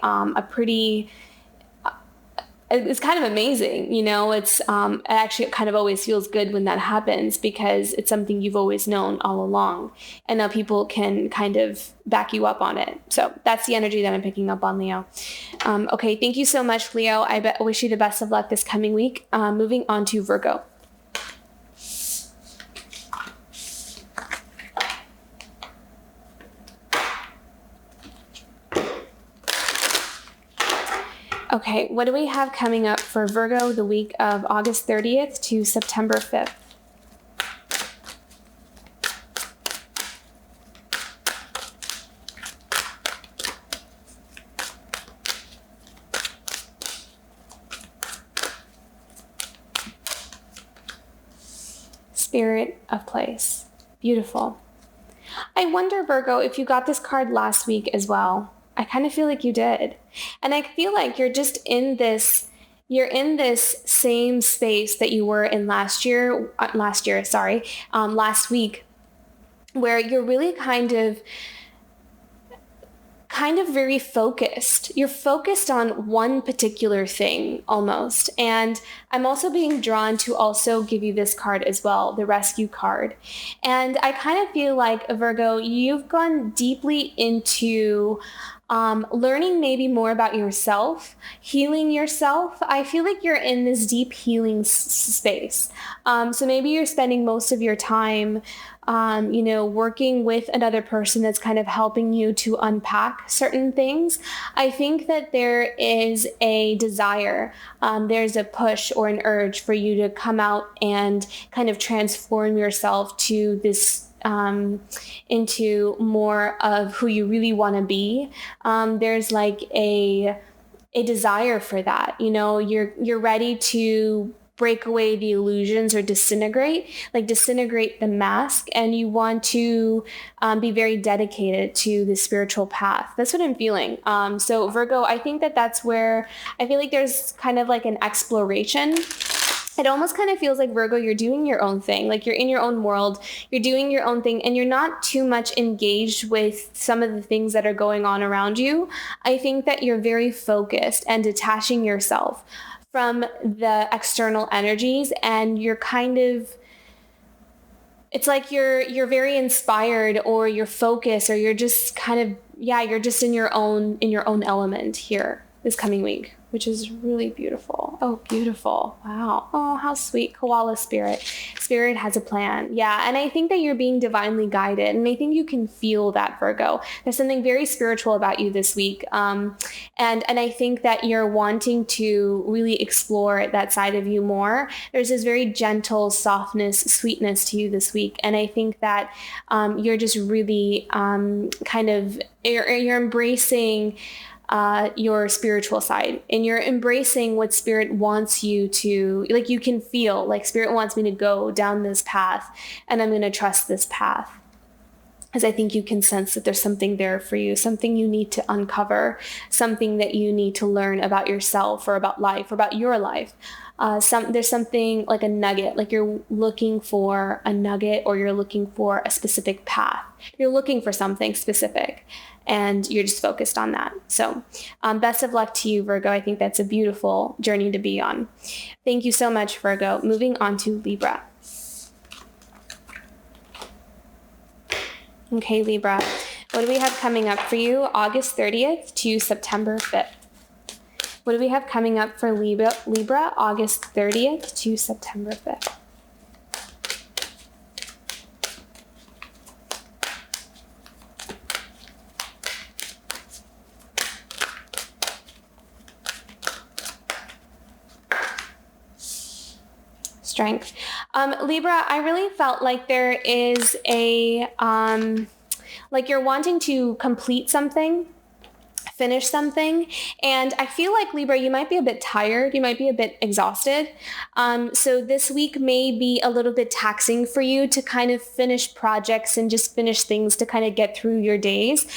it's kind of amazing. It's actually, it kind of always feels good when that happens, because it's something you've always known all along. And now people can kind of back you up on it. So that's the energy that I'm picking up on, Leo. Okay, thank you so much, Leo. I wish you the best of luck this coming week. Moving on to Virgo. Okay, what do we have coming up for Virgo the week of August 30th to September 5th? Spirit of place. Beautiful. I wonder, Virgo, if you got this card last week as well. I kind of feel like you did. And I feel like you're just in this same space that you were in last week, where you're really kind of very focused. You're focused on one particular thing almost. And I'm also being drawn to also give you this card as well, the rescue card. And I kind of feel like, Virgo, you've gone deeply into learning maybe more about yourself, healing yourself. I feel like you're in this deep healing space. So maybe you're spending most of your time working with another person that's kind of helping you to unpack certain things. I think that there is a desire, there's a push or an urge for you to come out and kind of transform yourself to this into more of who you really want to be. There's like a desire for that. You're ready to break away the illusions or disintegrate the mask, and you want to be very dedicated to the spiritual path. That's what I'm feeling. So Virgo, I think that's where I feel like there's kind of like an exploration it almost kind of feels like, Virgo, you're doing your own thing. Like you're in your own world, you're doing your own thing, and you're not too much engaged with some of the things that are going on around you. I think that you're very focused and detaching yourself from the external energies, and you're kind of, it's like you're very inspired, or you're focused, or you're just kind of, yeah, you're just in your own element here this coming week, which is really beautiful. Oh, beautiful. Wow. Oh, how sweet. Koala spirit. Spirit has a plan. Yeah. And I think that you're being divinely guided. And I think you can feel that, Virgo. There's something very spiritual about you this week. And I think that you're wanting to really explore that side of you more. There's this very gentle softness, sweetness to you this week. And I think that you're just really you're embracing your spiritual side, and you're embracing what spirit wants you to, like, you can feel like spirit wants me to go down this path, and I'm going to trust this path, because I think you can sense that there's something there for you, something you need to uncover, something that you need to learn about yourself, or about life, or about your life. There's something like a nugget, like you're looking for a nugget, or you're looking for a specific path. You're looking for something specific, and you're just focused on that. So best of luck to you, Virgo. I think that's a beautiful journey to be on. Thank you so much, Virgo. Moving on to Libra. Okay, Libra, what do we have coming up for you August 30th to September 5th? What do we have coming up for Libra August 30th to September 5th? Strength. Libra, I really felt like there is a, like you're wanting to complete something, finish something. And I feel like, Libra, you might be a bit tired. You might be a bit exhausted. So this week may be a little bit taxing for you to kind of finish projects and just finish things to kind of get through your days.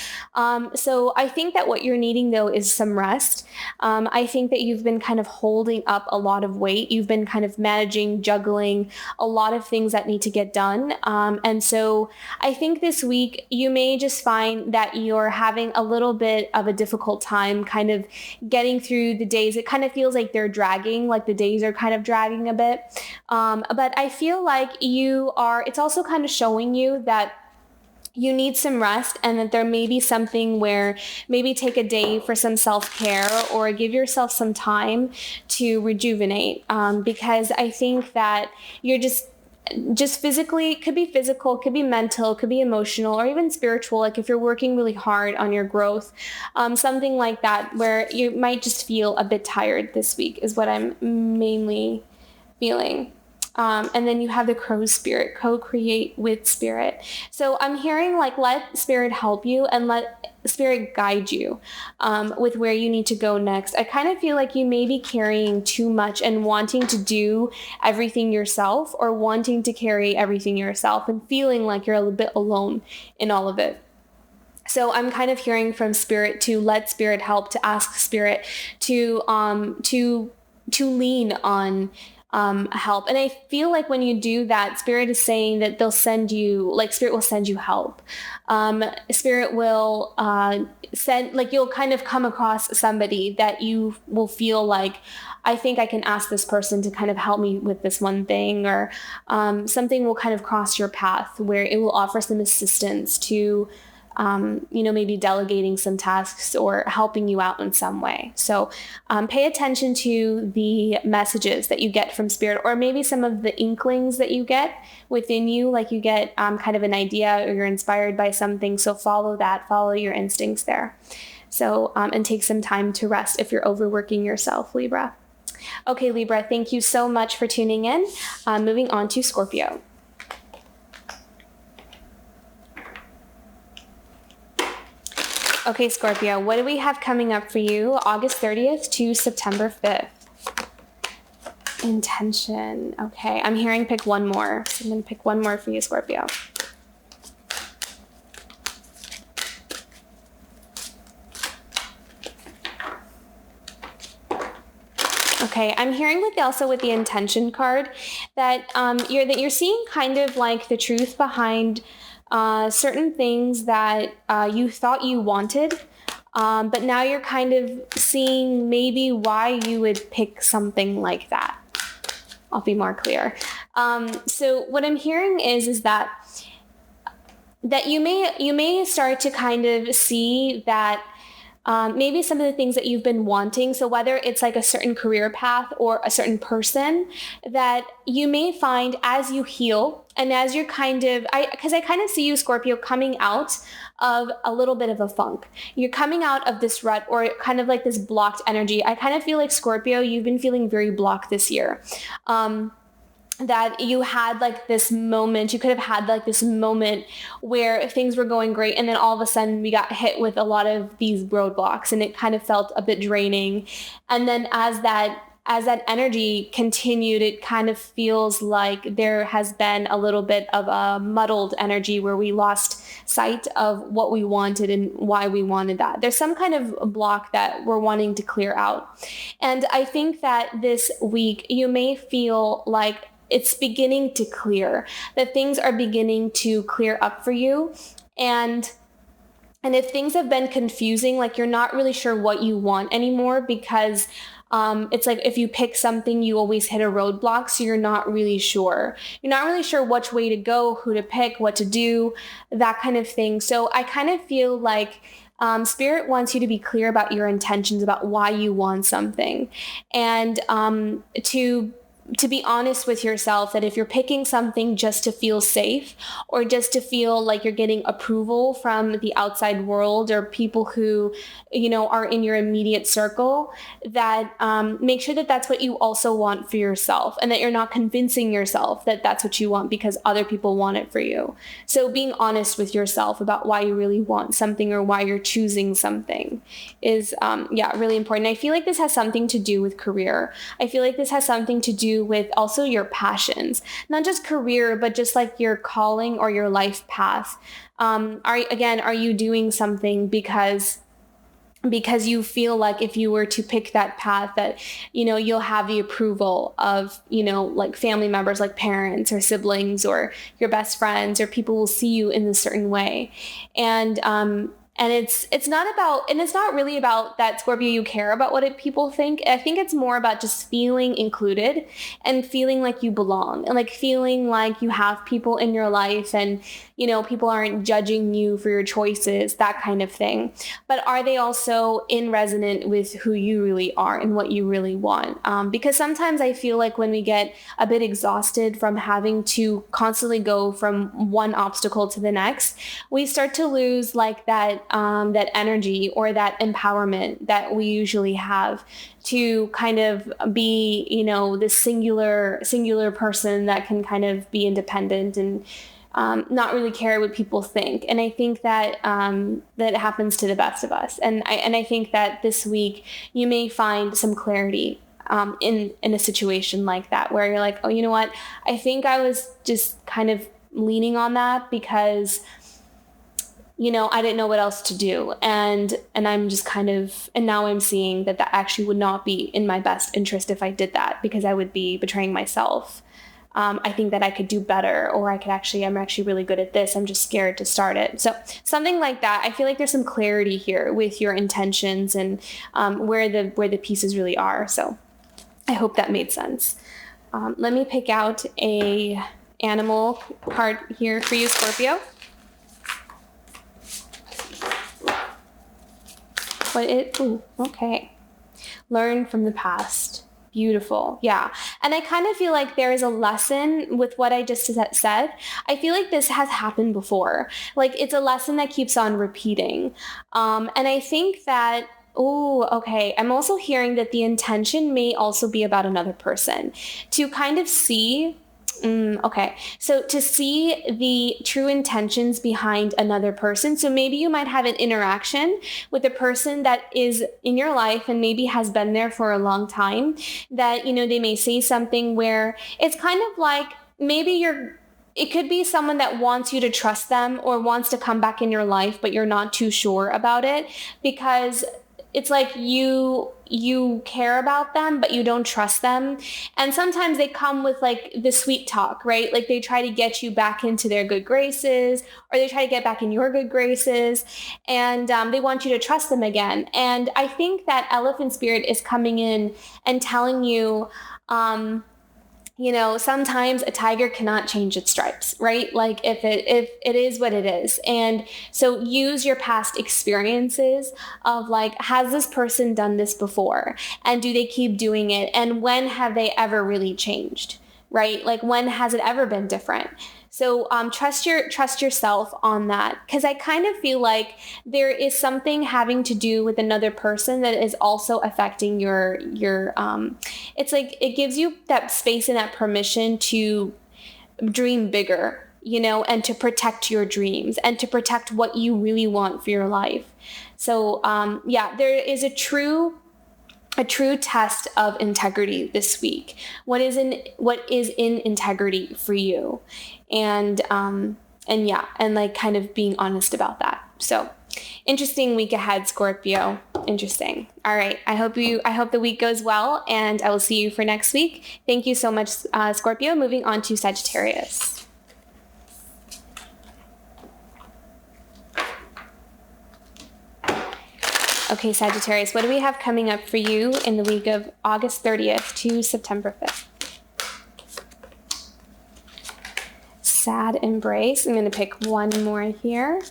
So I think that what you're needing, though, is some rest. I think that you've been kind of holding up a lot of weight. You've been kind of managing, juggling a lot of things that need to get done. And so I think this week you may just find that you're having a little bit of a difficult time kind of getting through the days. It kind of feels like they're dragging, like the days are kind of dragging a bit. But I feel like it's also kind of showing you that you need some rest, and that there may be something where maybe take a day for some self-care, or give yourself some time to rejuvenate. Because I think that you're just physically, could be physical, could be mental, could be emotional, or even spiritual. Like if you're working really hard on your growth, something like that, where you might just feel a bit tired this week is what I'm mainly feeling. And then you have the crow spirit, co-create with spirit. So I'm hearing like, let spirit help you, and let spirit guide you with where you need to go next. I kind of feel like you may be carrying too much and wanting to do everything yourself, or wanting to carry everything yourself, and feeling like you're a little bit alone in all of it. So I'm kind of hearing from spirit to let spirit help, to ask spirit to lean on help. And I feel like when you do that, spirit is saying that spirit will send you help. Spirit will send, like, you'll kind of come across somebody that you will feel like, I think I can ask this person to kind of help me with this one thing, or something will kind of cross your path where it will offer some assistance to maybe delegating some tasks, or helping you out in some way. So pay attention to the messages that you get from spirit, or maybe some of the inklings that you get within you, like you get kind of an idea, or you're inspired by something. So follow your instincts there. So, and take some time to rest if you're overworking yourself, Libra. Okay, Libra, thank you so much for tuning in. Moving on to Scorpio. Okay, Scorpio, what do we have coming up for you August 30th to September 5th? Intention. Okay, I'm hearing pick one more. So I'm going to pick one more for you, Scorpio. Okay, I'm hearing with the intention card that you're seeing kind of like the truth behind certain things that you thought you wanted, but now you're kind of seeing maybe why you would pick something like that. I'll be more clear. So what I'm hearing is that you may start to kind of see that maybe some of the things that you've been wanting, so whether it's like a certain career path or a certain person, that you may find as you heal and as you're because I kind of see you, Scorpio, coming out of a little bit of a funk. You're coming out of this rut or kind of like this blocked energy. I kind of feel like, Scorpio, you've been feeling very blocked this year. That you had like this moment, you could have had like this moment where things were going great, and then all of a sudden we got hit with a lot of these roadblocks, and it kind of felt a bit draining. And then as that energy continued, it kind of feels like there has been a little bit of a muddled energy where we lost sight of what we wanted and why we wanted that. There's some kind of block that we're wanting to clear out. And I think that this week you may feel like it's beginning to clear, that things are beginning to clear up for you. And if things have been confusing, like you're not really sure what you want anymore, because it's like if you pick something, you always hit a roadblock. So you're not really sure. You're not really sure which way to go, who to pick, what to do, that kind of thing. So I kind of feel like Spirit wants you to be clear about your intentions, about why you want something, and to be honest with yourself that if you're picking something just to feel safe or just to feel like you're getting approval from the outside world or people who, are in your immediate circle, that make sure that that's what you also want for yourself, and that you're not convincing yourself that that's what you want because other people want it for you. So being honest with yourself about why you really want something or why you're choosing something is, really important. I feel like this has something to do with career. I feel like this has something to do with also your passions, not just career, but just like your calling or your life path. Are you doing something because you feel like if you were to pick that path that, you'll have the approval of, like family members, like parents or siblings or your best friends, or people will see you in a certain way. And it's not really about that, Scorpio, you care about what people think. I think it's more about just feeling included and feeling like you belong, and like feeling like you have people in your life, and people aren't judging you for your choices, that kind of thing. But are they also in resonant with who you really are and what you really want? Because sometimes I feel like when we get a bit exhausted from having to constantly go from one obstacle to the next, we start to lose like that energy or that empowerment that we usually have to kind of be, this singular person that can kind of be independent and not really care what people think. And I think that that happens to the best of us. And I think that this week you may find some clarity in a situation like that, where you're like, oh, you know what? I think I was just kind of leaning on that because I didn't know what else to do. And I'm just and now I'm seeing that actually would not be in my best interest if I did that, because I would be betraying myself. I think that I could do better, or I'm actually really good at this. I'm just scared to start it. So something like that. I feel like there's some clarity here with your intentions and where the pieces really are. So I hope that made sense. Let me pick out a animal card here for you, Scorpio. Okay. Learn from the past. Beautiful. Yeah. And I kind of feel like there is a lesson with what I just said. I feel like this has happened before. Like it's a lesson that keeps on repeating. And I think that, I'm also hearing that the intention may also be about another person, to kind of see so to see the true intentions behind another person. So maybe you might have an interaction with a person that is in your life and maybe has been there for a long time, that, they may say something where it's kind of like maybe it could be someone that wants you to trust them or wants to come back in your life, but you're not too sure about it because it's like you care about them, but you don't trust them. And sometimes they come with like the sweet talk, right? Like they try to get you back into their good graces, or they try to get back in your good graces, and they want you to trust them again. And I think that elephant spirit is coming in and telling you, sometimes a tiger cannot change its stripes, right? Like if it is what it is. And so use your past experiences of like, has this person done this before? And do they keep doing it? And when have they ever really changed, right? Like when has it ever been different? So trust yourself on that, because I kind of feel like there is something having to do with another person that is also affecting your it's like it gives you that space and that permission to dream bigger, and to protect your dreams and to protect what you really want for your life. So there is a true test of integrity this week. What is in integrity for you? And like kind of being honest about that. So interesting week ahead, Scorpio. Interesting. All right. I hope the week goes well, and I will see you for next week. Thank you so much, Scorpio. Moving on to Sagittarius. Okay, Sagittarius, what do we have coming up for you in the week of August 30th to September 5th? Sad embrace. I'm going to pick one more here.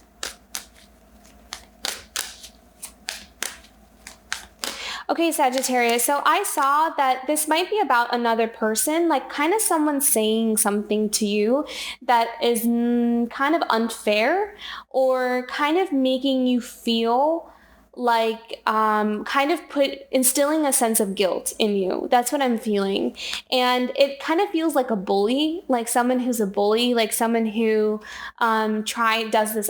Okay, Sagittarius, so I saw that this might be about another person, like kind of someone saying something to you that is kind of unfair, or kind of making you feel like kind of instilling a sense of guilt in you. That's what I'm feeling. And it kind of feels like a bully, like someone who's a bully, like someone who does this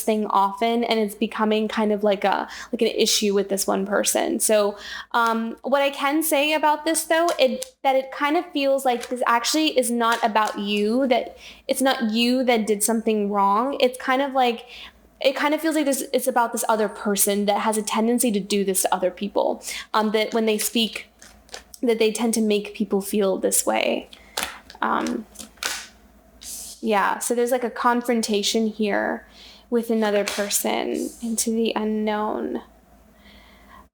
thing often, and it's becoming kind of like an issue with this one person. So what I can say about this though, that it kind of feels like this actually is not about you, that it's not you that did something wrong. It's kind of like, it kind of feels like it's about this other person that has a tendency to do this to other people. That when they speak, that they tend to make people feel this way. So there's like a confrontation here with another person into the unknown.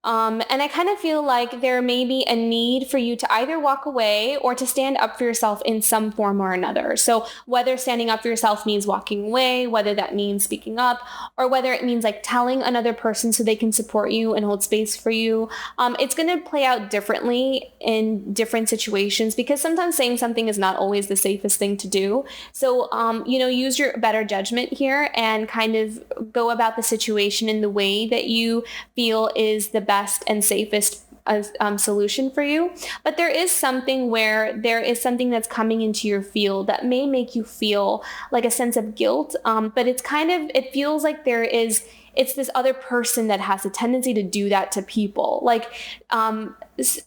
And I kind of feel like there may be a need for you to either walk away or to stand up for yourself in some form or another. So whether standing up for yourself means walking away, whether that means speaking up, or whether it means like telling another person so they can support you and hold space for you, it's going to play out differently in different situations, because sometimes saying something is not always the safest thing to do. So, use your better judgment here and kind of go about the situation in the way that you feel is the best and safest solution for you. But there is something that's coming into your field that may make you feel like a sense of guilt. But it feels like it's this other person that has a tendency to do that to people. Like, and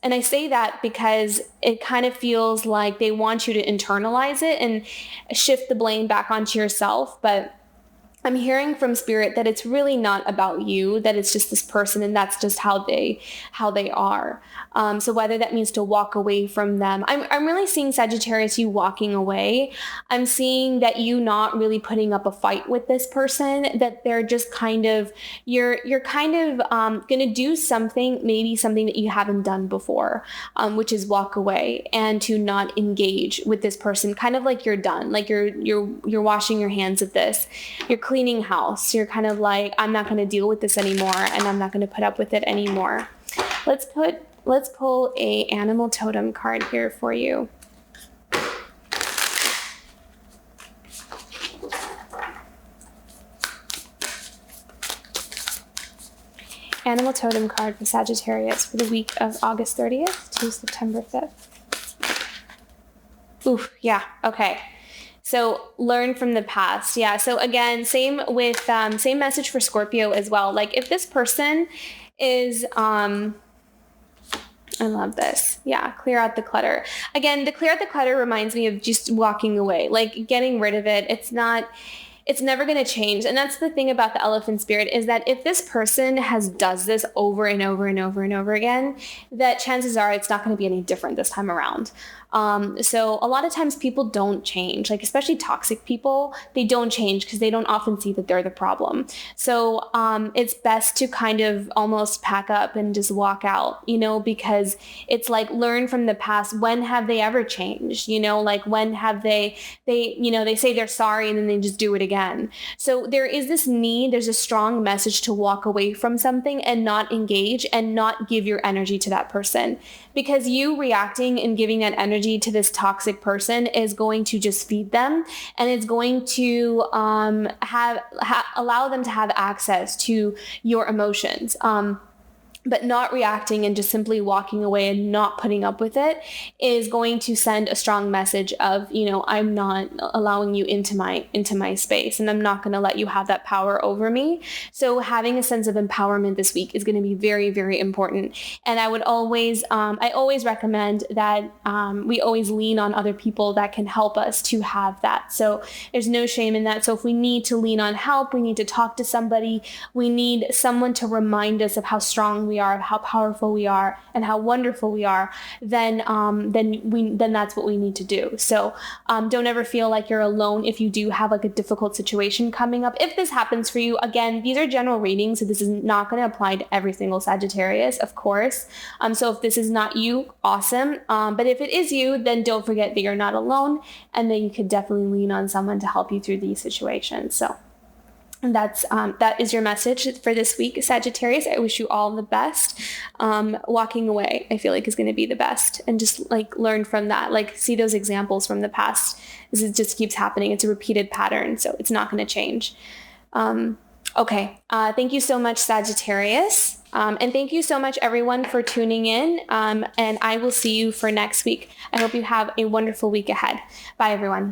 I say that because it kind of feels like they want you to internalize it and shift the blame back onto yourself. But I'm hearing from Spirit that it's really not about you, that it's just this person and that's just how they are. So whether that means to walk away from them, I'm really seeing, Sagittarius, you walking away. I'm seeing that you not really putting up a fight with this person, that they're just kind of, you're kind of going to do something, maybe something that you haven't done before, which is walk away and to not engage with this person, kind of like you're done, like you're washing your hands of this. You're cleaning house. You're kind of like, I'm not going to deal with this anymore, and I'm not going to put up with it anymore. Let's pull a animal totem card here for you. Animal totem card for Sagittarius for the week of August 30th to September 5th. Ooh, yeah, okay. So learn from the past. Yeah. So again, same message for Scorpio as well. Like if this person is, I love this. Yeah. Clear out the clutter. Again, the clear out the clutter reminds me of just walking away, like getting rid of it. it's never going to change. And that's the thing about the elephant spirit, is that if this person does this over and over and over and over again, that chances are it's not going to be any different this time around. So a lot of times people don't change, like especially toxic people, they don't change because they don't often see that they're the problem. So it's best to kind of almost pack up and just walk out, because it's like, learn from the past. When have they ever changed? Like when have they say they're sorry and then they just do it again. So there is this need, there's a strong message to walk away from something and not engage and not give your energy to that person, because you reacting and giving that energy to this toxic person is going to just feed them, and it's going to allow them to have access to your emotions. But not reacting and just simply walking away and not putting up with it is going to send a strong message of, I'm not allowing you into my space, and I'm not going to let you have that power over me. So having a sense of empowerment this week is going to be very, very important. And I would always, I always recommend that we always lean on other people that can help us to have that. So there's no shame in that. So if we need to lean on help, we need to talk to somebody, we need someone to remind us of how strong we are, of how powerful we are, and how wonderful we are, then that's what we need to do. So don't ever feel like you're alone if you do have like a difficult situation coming up. If this happens for you, again, these are general readings, so this is not going to apply to every single Sagittarius, of course. So if this is not you, awesome. But if it is you, then don't forget that you're not alone, and that you could definitely lean on someone to help you through these situations. So and that is your message for this week, Sagittarius. I wish you all the best. Walking away, I feel like, is going to be the best, and just like learn from that, like see those examples from the past. This just keeps happening. It's a repeated pattern, so it's not going to change. Okay. Thank you so much, Sagittarius. And thank you so much, everyone, for tuning in. And I will see you for next week. I hope you have a wonderful week ahead. Bye, everyone.